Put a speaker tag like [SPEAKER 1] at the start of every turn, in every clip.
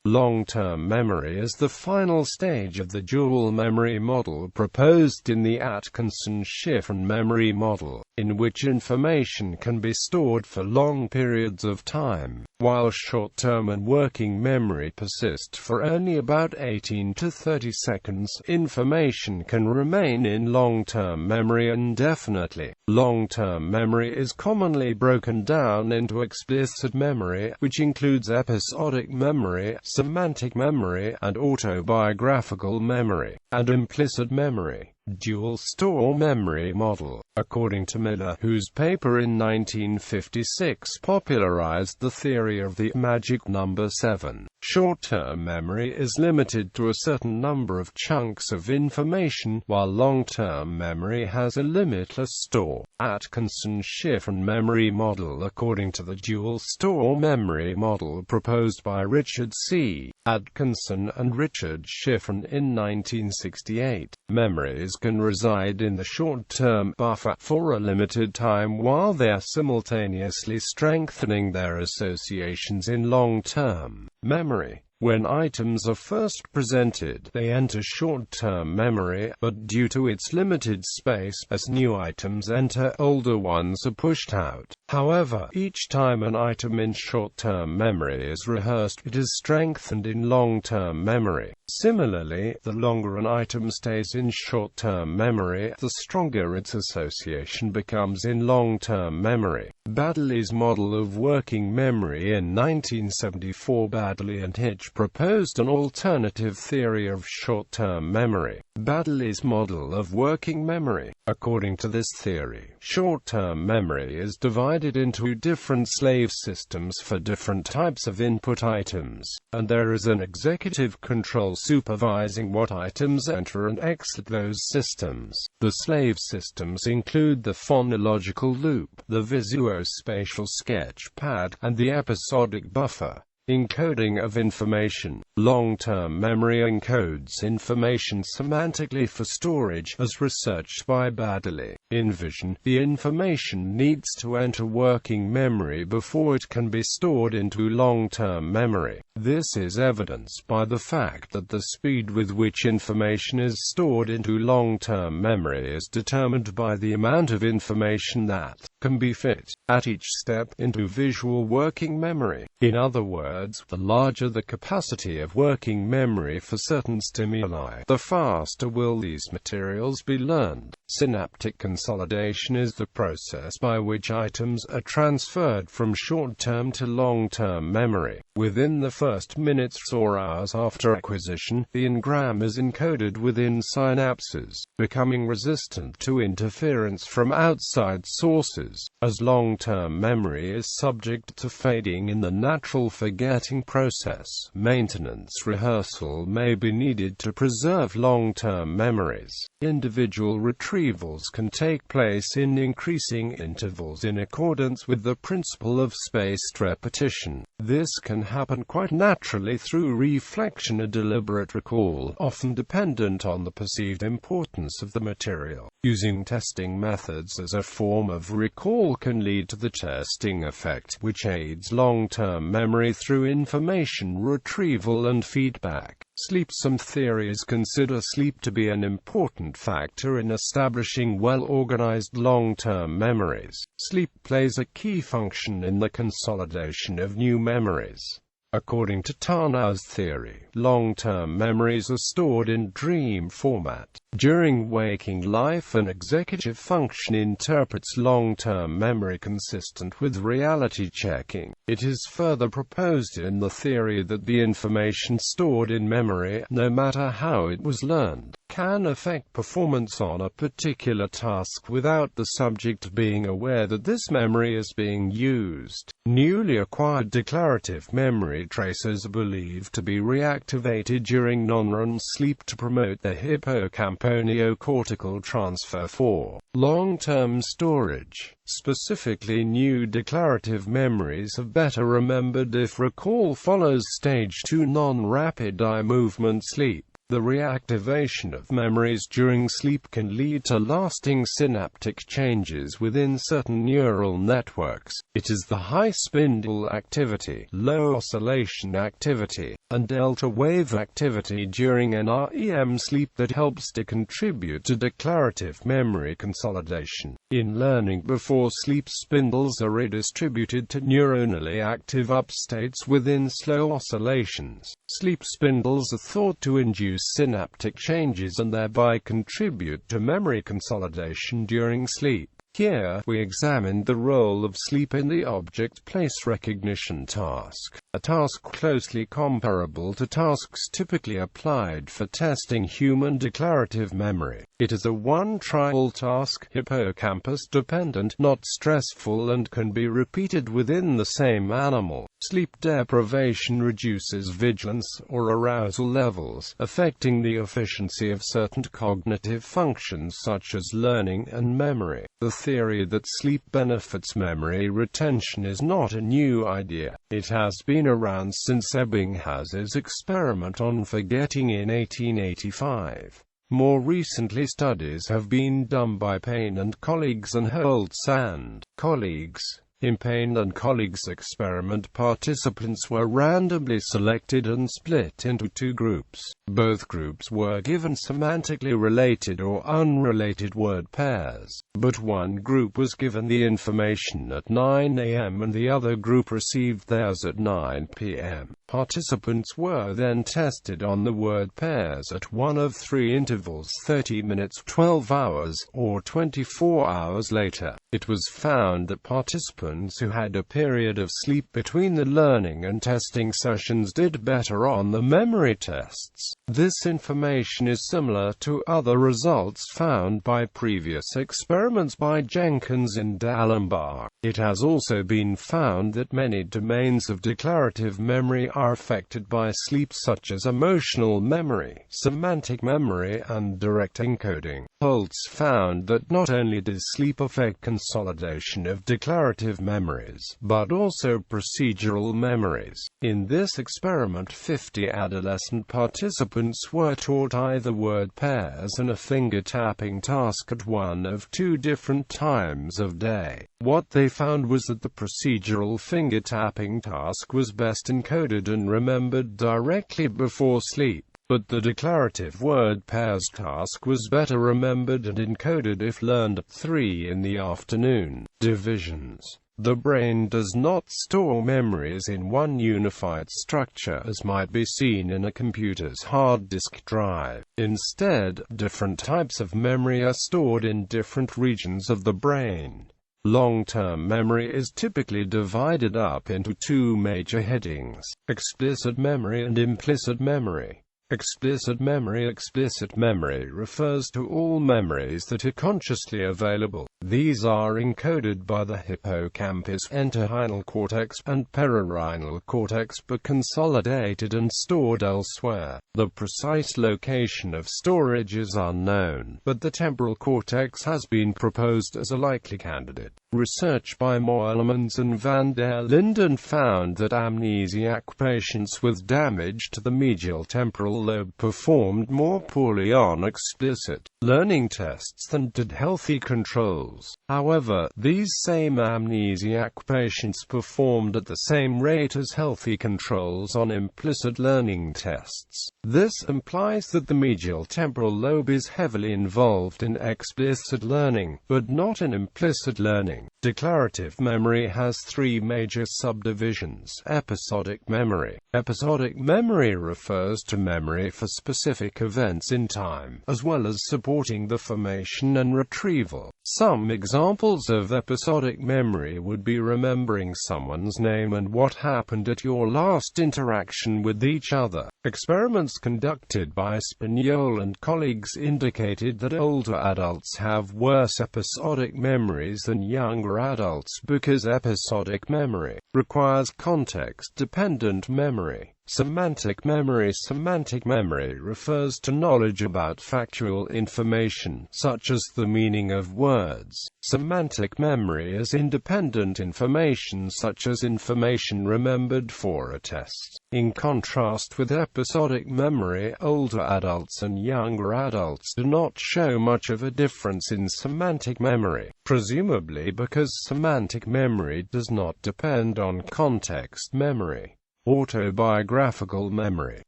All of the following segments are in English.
[SPEAKER 1] Long-term memory is the final stage of the dual memory model proposed in the Atkinson-Shiffrin memory model, in which information can be stored for long periods of time, while short-term and working memory persist for only about 18 to 30 seconds. Information can remain in long-term memory indefinitely. Long-term memory is commonly broken down into explicit memory, which includes episodic memory, semantic memory, and autobiographical memory, and implicit memory. Dual store memory model. According to Miller, whose paper in 1956 popularized the theory of the magic number 7, short-term memory is limited to a certain number of chunks of information, while long-term memory has a limitless store. Atkinson-Shiffrin memory model. According to the dual store memory model proposed by Richard C. Atkinson and Richard Shiffrin in 1968, memories can reside in the short-term buffer for a limited time while they are simultaneously strengthening their associations in long-term memory. When items are first presented, they enter short-term memory, but due to its limited space, as new items enter, older ones are pushed out. However, each time an item in short-term memory is rehearsed, it is strengthened in long-term memory. Similarly, the longer an item stays in short-term memory, the stronger its association becomes in long-term memory. Baddeley's model of working memory. In 1974, Baddeley and Hitch proposed an alternative theory of short-term memory, Baddeley's model of working memory. According to this theory, short-term memory is divided into different slave systems for different types of input items, and there is an executive control supervising what items enter and exit those systems. The slave systems include the phonological loop, the visuospatial sketch pad, and the episodic buffer. Encoding of information. Long-term memory encodes information semantically for storage, as researched by Baddeley. In vision, the information needs to enter working memory before it can be stored into long-term memory. This is evidenced by the fact that the speed with which information is stored into long-term memory is determined by the amount of information that can be fit, at each step, into visual working memory. In other words, the larger the capacity of working memory for certain stimuli, the faster will these materials be learned. Synaptic consolidation is the process by which items are transferred from short-term to long-term memory. Within the first minutes or hours after acquisition, the engram is encoded within synapses, becoming resistant to interference from outside sources. As long-term memory is subject to fading in the natural forgetting process, maintenance rehearsal may be needed to preserve long-term memories. Individual retrievals can take place in increasing intervals in accordance with the principle of spaced repetition. This can happen quite naturally through reflection or deliberate recall, often dependent on the perceived importance of the material. Using testing methods as a form of recall can lead to the testing effect, which aids long-term memory through information retrieval and feedback. Sleep. Some theories consider sleep to be an important factor in establishing well-organized long-term memories. Sleep plays a key function in the consolidation of new memories. According to Tarnow's theory, long-term memories are stored in dream format. During waking life, an executive function interprets long-term memory consistent with reality checking. It is further proposed in the theory that the information stored in memory, no matter how it was learned, can affect performance on a particular task without the subject being aware that this memory is being used. Newly acquired declarative memory traces are believed to be reactivated during non-REM sleep to promote the hippocampano-cortical transfer for long-term storage. Specifically, new declarative memories are better remembered if recall follows stage 2 non-rapid eye movement sleep. The reactivation of memories during sleep can lead to lasting synaptic changes within certain neural networks. It is the high spindle activity, low oscillation activity, and delta wave activity during NREM sleep that helps to contribute to declarative memory consolidation. In learning before sleep, spindles are redistributed to neuronally active upstates within slow oscillations. Sleep spindles are thought to induce synaptic changes and thereby contribute to memory consolidation during sleep. Here, we examined the role of sleep in the object place recognition task, a task closely comparable to tasks typically applied for testing human declarative memory. It is a one-trial task, hippocampus-dependent, not stressful, and can be repeated within the same animal. Sleep deprivation reduces vigilance or arousal levels, affecting the efficiency of certain cognitive functions such as learning and memory. The theory that sleep benefits memory retention is not a new idea. It has been around since Ebbinghouse's experiment on forgetting in 1885. More recently, studies have been done by Payne and colleagues and Holtz and colleagues. In Payne and colleagues' experiment, participants were randomly selected and split into two groups. Both groups were given semantically related or unrelated word pairs, but one group was given the information at 9 a.m. and the other group received theirs at 9 p.m. Participants were then tested on the word pairs at one of three intervals: 30 minutes, 12 hours, or 24 hours later. It was found that participants who had a period of sleep between the learning and testing sessions did better on the memory tests. This information is similar to other results found by previous experiments by Jenkins and D'Alembert. It has also been found that many domains of declarative memory are affected by sleep, such as emotional memory, semantic memory, and direct encoding. Holtz found that not only does sleep affect consolidation of declarative memories, but also procedural memories. In this experiment, 50 adolescent participants were taught either word pairs and a finger-tapping task at one of two different times of day. What they found was that the procedural finger-tapping task was best encoded and remembered directly before sleep, but the declarative word pairs task was better remembered and encoded if learned at 3 in the afternoon. Divisions. The brain does not store memories in one unified structure as might be seen in a computer's hard disk drive. Instead, different types of memory are stored in different regions of the brain. Long-term memory is typically divided up into two major headings: explicit memory and implicit memory. Explicit memory refers to all memories that are consciously available. These are encoded by the hippocampus, entorhinal cortex, and perirhinal cortex, but consolidated and stored elsewhere. The precise location of storage is unknown, but the temporal cortex has been proposed as a likely candidate. Research by Moelemans and van der Linden found that amnesiac patients with damage to the medial temporal lobe performed more poorly on explicit learning tests than did healthy controls. However, these same amnesiac patients performed at the same rate as healthy controls on implicit learning tests. This implies that the medial temporal lobe is heavily involved in explicit learning, but not in implicit learning. Declarative memory has three major subdivisions. Episodic memory. Episodic memory refers to memory for specific events in time, as well as supporting the formation and retrieval. Some examples of episodic memory would be remembering someone's name and what happened at your last interaction with each other. Experiments conducted by Spagnol and colleagues indicated that older adults have worse episodic memories than younger adults because episodic memory requires context-dependent memory. Semantic memory. Semantic memory refers to knowledge about factual information, such as the meaning of words. Semantic memory is independent information, such as information remembered for a test. In contrast with episodic memory, older adults and younger adults do not show much of a difference in semantic memory, presumably because semantic memory does not depend on context memory. Autobiographical memory.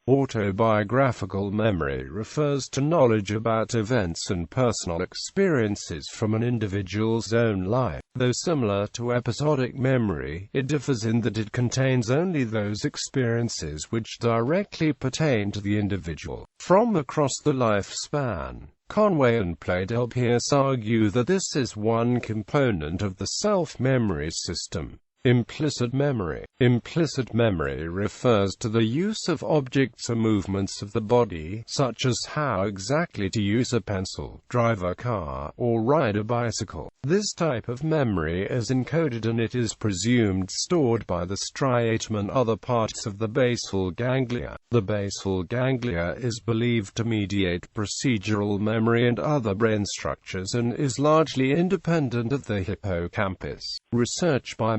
[SPEAKER 1] Autobiographical memory refers to knowledge about events and personal experiences from an individual's own life. Though similar to episodic memory, it differs in that it contains only those experiences which directly pertain to the individual, from across the lifespan. Conway and Pladel Pierce argue that this is one component of the self-memory system. Implicit memory. Implicit memory refers to the use of objects or movements of the body, such as how exactly to use a pencil, drive a car, or ride a bicycle. This type of memory is encoded and it is presumed stored by the striatum and other parts of the basal ganglia. The basal ganglia is believed to mediate procedural memory and other brain structures and is largely independent of the hippocampus. Research by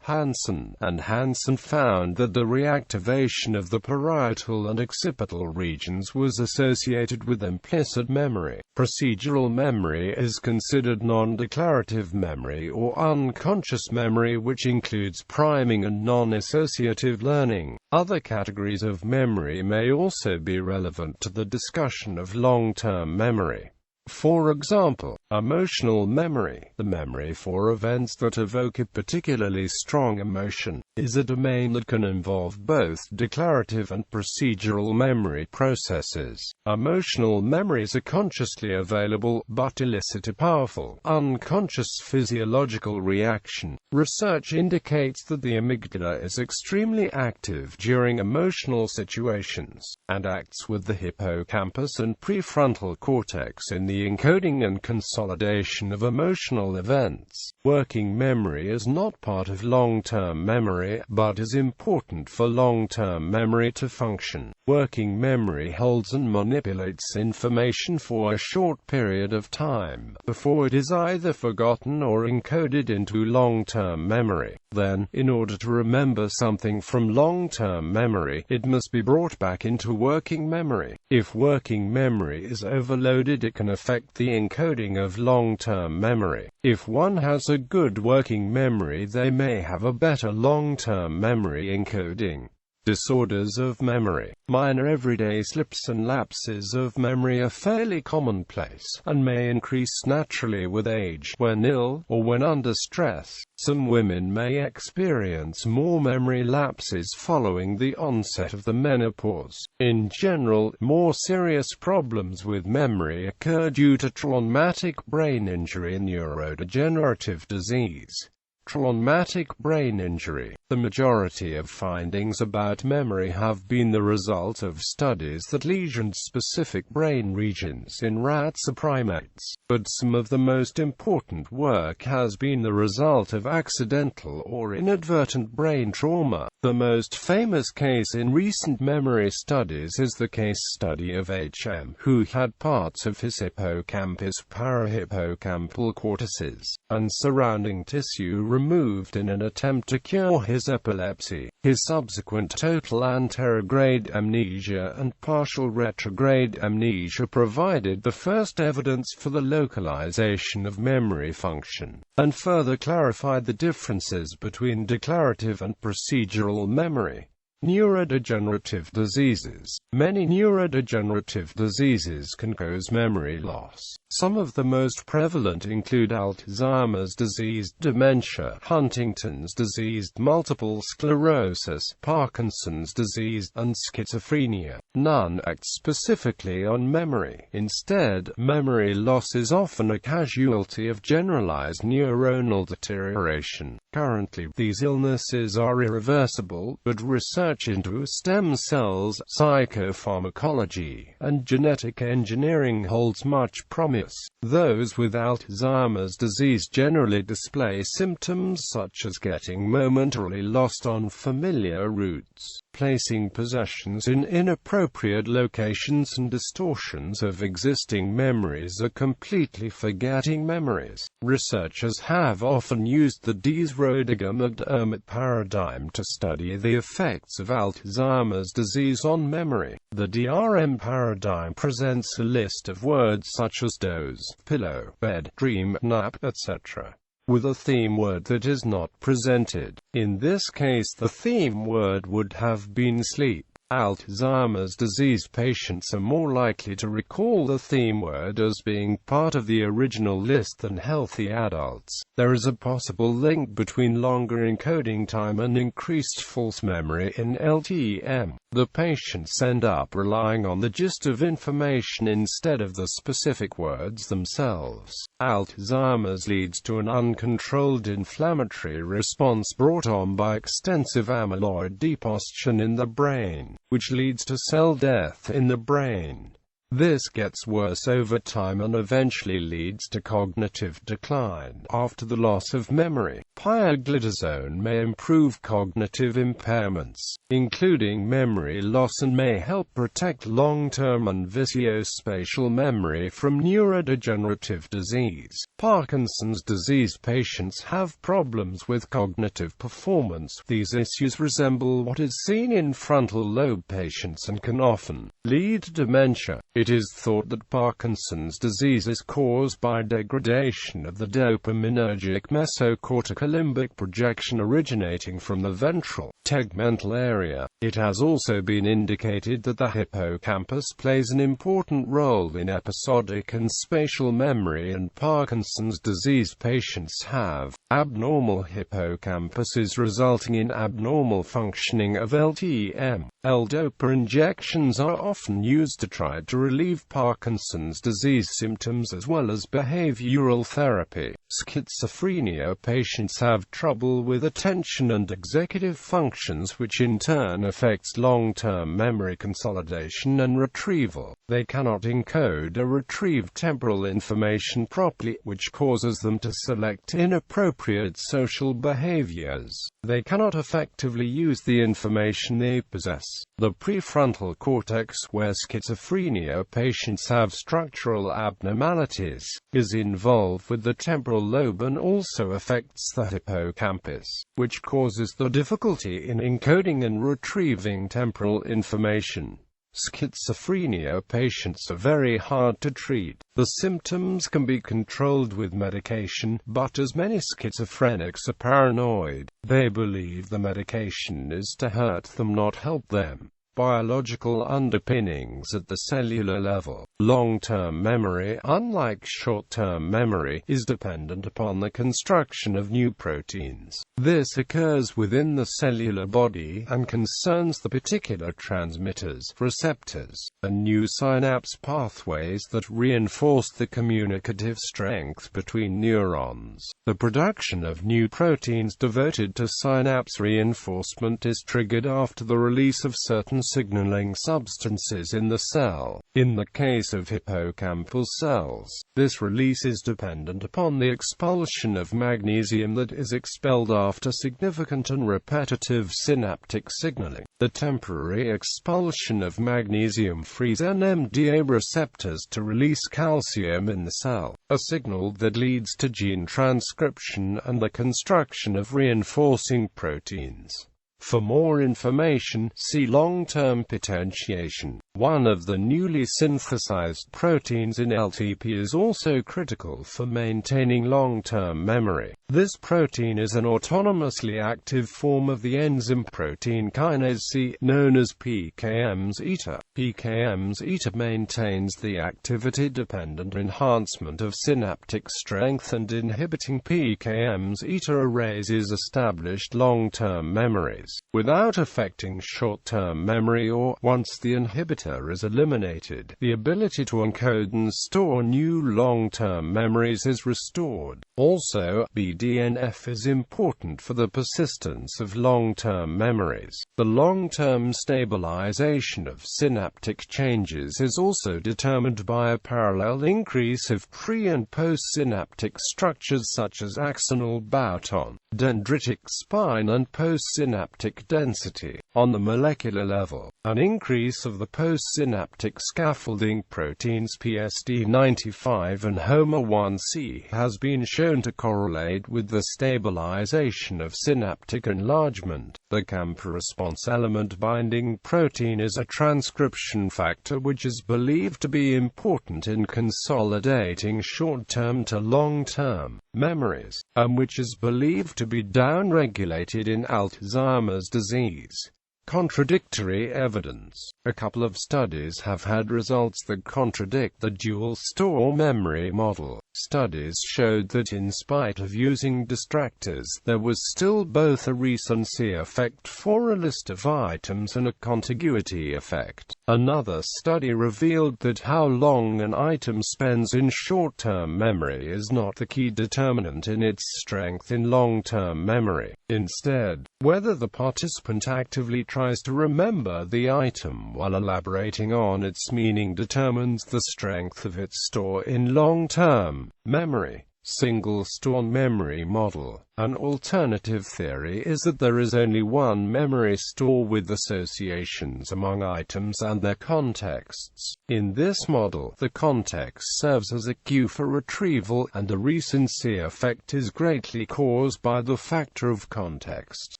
[SPEAKER 1] Hansen and Hansen found that the reactivation of the parietal and occipital regions was associated with implicit memory. Procedural memory is considered non-declarative memory or unconscious memory, which includes priming and non-associative learning. Other categories of memory may also be relevant to the discussion of long-term memory. For example, emotional memory, the memory for events that evoke a particularly strong emotion, is a domain that can involve both declarative and procedural memory processes. Emotional memories are consciously available, but elicit a powerful, unconscious physiological reaction. Research indicates that the amygdala is extremely active during emotional situations, and acts with the hippocampus and prefrontal cortex in the encoding and consolidation of emotional events. Working memory is not part of long-term memory, but is important for long-term memory to function. Working memory holds and manipulates information for a short period of time, before it is either forgotten or encoded into long-term memory. Then, in order to remember something from long-term memory, it must be brought back into working memory. If working memory is overloaded, it can affect the encoding of long-term memory. If one has a good working memory, they may have a better long-term memory encoding. Disorders of memory. Minor everyday slips and lapses of memory are fairly commonplace, and may increase naturally with age, when ill, or when under stress. Some women may experience more memory lapses following the onset of the menopause. In general, more serious problems with memory occur due to traumatic brain injury and neurodegenerative disease. Traumatic brain injury. The majority of findings about memory have been the result of studies that lesioned specific brain regions in rats or primates, but some of the most important work has been the result of accidental or inadvertent brain trauma. The most famous case in recent memory studies is the case study of H.M., who had parts of his hippocampus, parahippocampal cortices, and surrounding tissue removed in an attempt to cure his epilepsy. His subsequent total anterograde amnesia and partial retrograde amnesia provided the first evidence for the localization of memory function, and further clarified the differences between declarative and procedural memory. Neurodegenerative diseases. Many neurodegenerative diseases can cause memory loss. Some of the most prevalent include Alzheimer's disease, dementia, Huntington's disease, multiple sclerosis, Parkinson's disease, and schizophrenia. None act specifically on memory. Instead, memory loss is often a casualty of generalized neuronal deterioration. Currently, these illnesses are irreversible, but research into stem cells, psychopharmacology, and genetic engineering holds much promise. Those with Alzheimer's disease generally display symptoms such as getting momentarily lost on familiar routes, placing possessions in inappropriate locations, and distortions of existing memories are completely forgetting memories. Researchers have often used the Dies-Roediger-McDermott paradigm to study the effects of Alzheimer's disease on memory. The DRM paradigm presents a list of words such as doze, pillow, bed, dream, nap, etc., with a theme word that is not presented. In this case, the theme word would have been sleep. Alzheimer's disease patients are more likely to recall the theme word as being part of the original list than healthy adults. There is a possible link between longer encoding time and increased false memory in LTM. The patients end up relying on the gist of information instead of the specific words themselves. Alzheimer's leads to an uncontrolled inflammatory response brought on by extensive amyloid deposition in the brain, which leads to cell death in the brain. This gets worse over time and eventually leads to cognitive decline. After the loss of memory, pioglitazone may improve cognitive impairments, including memory loss, and may help protect long-term and visuospatial memory from neurodegenerative disease. Parkinson's disease patients have problems with cognitive performance. These issues resemble what is seen in frontal lobe patients and can often lead to dementia. It is thought that Parkinson's disease is caused by degradation of the dopaminergic mesocortical limbic projection originating from the ventral tegmental area. It has also been indicated that the hippocampus plays an important role in episodic and spatial memory, and Parkinson's disease patients have abnormal hippocampuses resulting in abnormal functioning of LTM. L-DOPA injections are often used to try to relieve Parkinson's disease symptoms as well as behavioral therapy. Schizophrenia patients have trouble with attention and executive functions, which in turn affects long-term memory consolidation and retrieval. They cannot encode or retrieve temporal information properly, which causes them to select inappropriate social behaviors. They cannot effectively use the information they possess. The prefrontal cortex, where schizophrenia patients have structural abnormalities, is involved with the temporal lobe and also affects the hippocampus, which causes the difficulty in encoding and retrieving temporal information. Schizophrenia patients are very hard to treat. The symptoms can be controlled with medication, but as many schizophrenics are paranoid, they believe the medication is to hurt them, not help them. Biological underpinnings at the cellular level. Long-term memory, unlike short-term memory, is dependent upon the construction of new proteins. This occurs within the cellular body and concerns the particular transmitters, receptors, and new synapse pathways that reinforce the communicative strength between neurons. The production of new proteins devoted to synapse reinforcement is triggered after the release of certain signaling substances in the cell. In the case of hippocampal cells, this release is dependent upon the expulsion of magnesium that is expelled after significant and repetitive synaptic signaling. The temporary expulsion of magnesium frees NMDA receptors to release calcium in the cell, a signal that leads to gene transcription and the construction of reinforcing proteins. For more information, see long-term potentiation. One of the newly synthesized proteins in LTP is also critical for maintaining long-term memory. This protein is an autonomously active form of the enzyme protein kinase C, known as PKM-zeta. PKM-zeta maintains the activity-dependent enhancement of synaptic strength, and inhibiting PKM-zeta erases established long-term memories, without affecting short-term memory or, once the inhibitor data is eliminated, the ability to encode and store new long-term memories is restored. Also, BDNF is important for the persistence of long-term memories. The long-term stabilization of synaptic changes is also determined by a parallel increase of pre- and postsynaptic structures such as axonal boutron, dendritic spine and postsynaptic density. On the molecular level, an increase of the postsynaptic scaffolding proteins PSD95 and HOMA1C has been shown to correlate with the stabilization of synaptic enlargement. The CAMPA response element binding protein is a transcription factor which is believed to be important in consolidating short-term to long-term memories, and which is believed to be downregulated in Alzheimer's disease. Contradictory evidence. A couple of studies have had results that contradict the dual-store memory model. Studies showed that in spite of using distractors, there was still both a recency effect for a list of items and a contiguity effect. Another study revealed that how long an item spends in short-term memory is not the key determinant in its strength in long-term memory. Instead, whether the participant actively tries to remember the item while elaborating on its meaning determines the strength of its store in long-term memory. Single-store memory model. An alternative theory is that there is only one memory store with associations among items and their contexts. In this model, the context serves as a cue for retrieval, and the recency effect is greatly caused by the factor of context.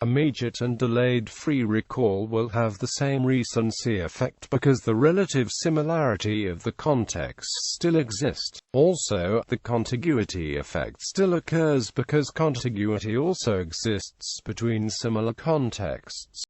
[SPEAKER 1] Immediate and delayed free recall will have the same recency effect because the relative similarity of the contexts still exists. Also, the contiguity effect still occurs because contiguity also exists between similar contexts.